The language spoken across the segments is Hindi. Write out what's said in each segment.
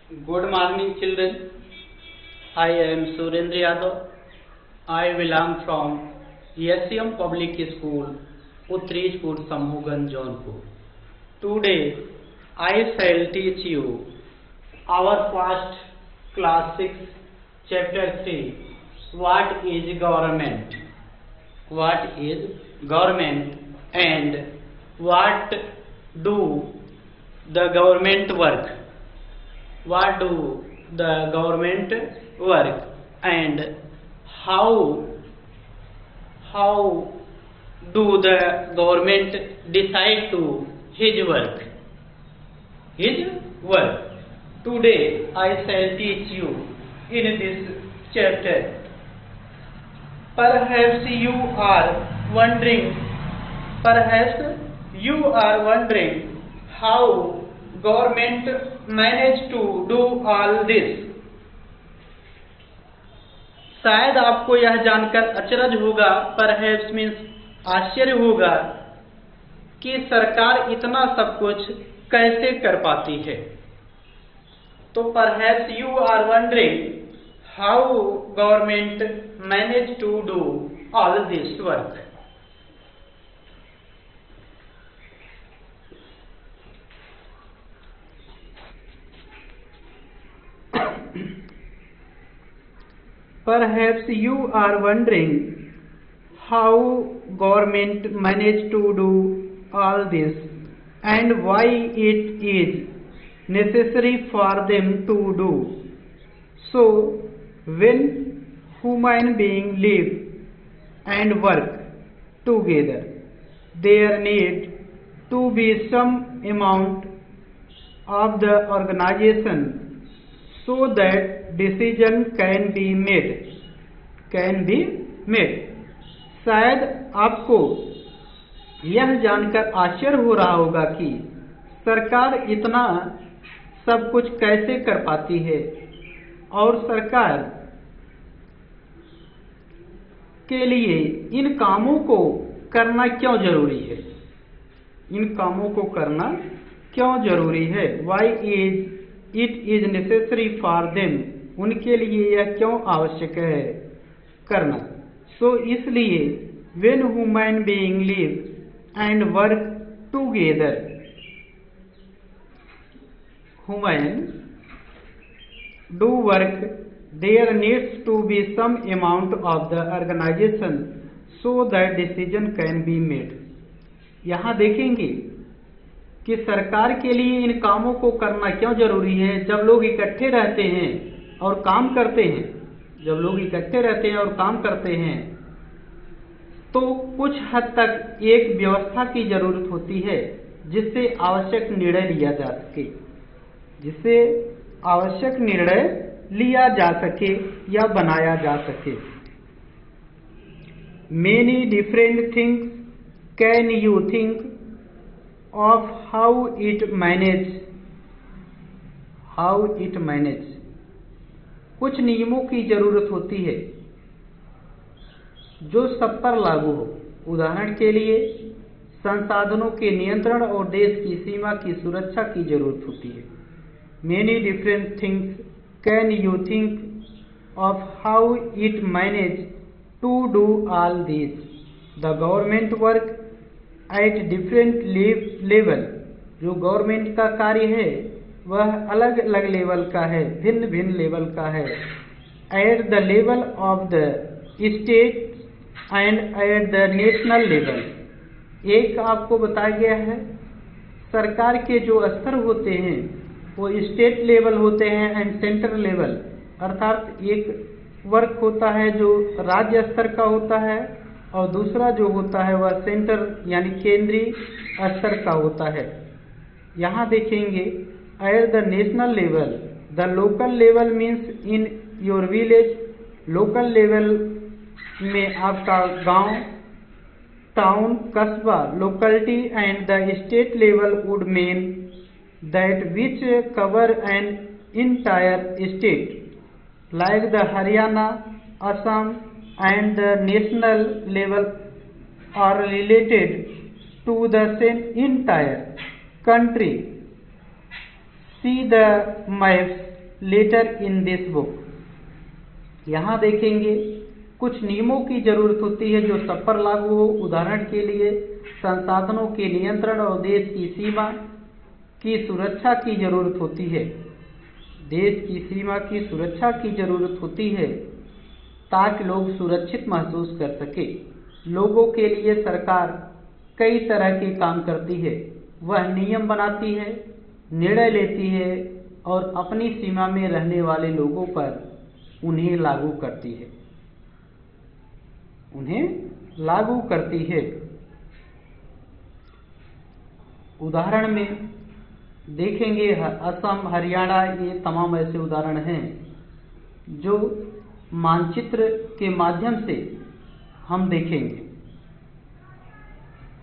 Good morning, children. I am Surendra Yadav. I belong from SCM Public School, Uttrishpur, Samhugan, Jaunpur. Today, I shall teach you our first class 6, chapter 3. What is government? What is government and what do the government work? What do the government work and how do the government decide to his work? Today I shall teach you in this chapter. Perhaps you are wondering how government manage to do all this. शायद आपको यह जानकर अचरज होगा, परहैप्स मीन्स आश्चर्य होगा, कि सरकार इतना सब कुछ कैसे कर पाती है। तो perhaps you are wondering how government manage to do all this work. Perhaps you are wondering how government manage to do all this and why it is necessary for them to do. So, when human beings live and work together, there need to be some amount of the organization so that decision can be made. शायद आपको यह जानकर आश्चर्य हो रहा होगा कि सरकार इतना सब कुछ कैसे कर पाती है और सरकार के लिए इन कामों को करना क्यों जरूरी है। Why is it is necessary for them? उनके लिए यह क्यों आवश्यक है करना। So इसलिए when human being live and work together, human do work, there needs to be some amount of the organization so that decision can be made. यहाँ देखेंगे कि सरकार के लिए इन कामों को करना क्यों जरूरी है। जब लोग इकट्ठे रहते हैं और काम करते हैं तो कुछ हद तक एक व्यवस्था की जरूरत होती है जिससे आवश्यक निर्णय लिया जा सके या बनाया जा सके। Many different things can you think of how it manage। कुछ नियमों की जरूरत होती है जो सब पर लागू हो। उदाहरण के लिए संसाधनों के नियंत्रण और देश की सीमा की सुरक्षा की जरूरत होती है। Many different things can you think of how it manage to do all this। The government work at different level। जो गवर्नमेंट का कार्य है वह अलग अलग लेवल का है, भिन्न भिन्न लेवल का है। At the level of the state and at the national level। एक आपको बताया गया है सरकार के जो स्तर होते हैं वो स्टेट लेवल होते हैं एंड सेंट्रल लेवल, अर्थात एक वर्क होता है जो राज्य स्तर का होता है और दूसरा जो होता है वह सेंटर यानी केंद्रीय स्तर का होता है। यहाँ देखेंगे at the national level, the local level means in your village. Local level में आपका गांव, टाउन, कस्बा, locality and the state level would mean that which cover an entire state like the Haryana, Assam and the national level are related to the same entire country. See the maps later in this book. यहाँ देखेंगे कुछ नियमों की जरूरत होती है जो सब पर लागू हो। उदाहरण के लिए संसाधनों के नियंत्रण और देश की सीमा की सुरक्षा की जरूरत होती है। देश की सीमा की सुरक्षा की जरूरत होती है ताकि लोग सुरक्षित महसूस कर सके। लोगों के लिए सरकार कई तरह के काम करती है। वह नियम बनाती है, निर्णय लेती है और अपनी सीमा में रहने वाले लोगों पर उन्हें लागू करती है। उदाहरण में देखेंगे असम, हरियाणा, ये तमाम ऐसे उदाहरण हैं जो मानचित्र के माध्यम से हम देखेंगे।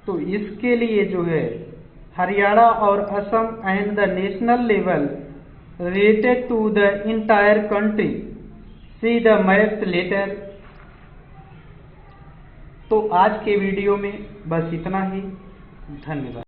तो इसके लिए जो है हरियाणा और Assam and the national level related to the entire country, see the maps later। तो आज के वीडियो में बस इतना ही। धन्यवाद।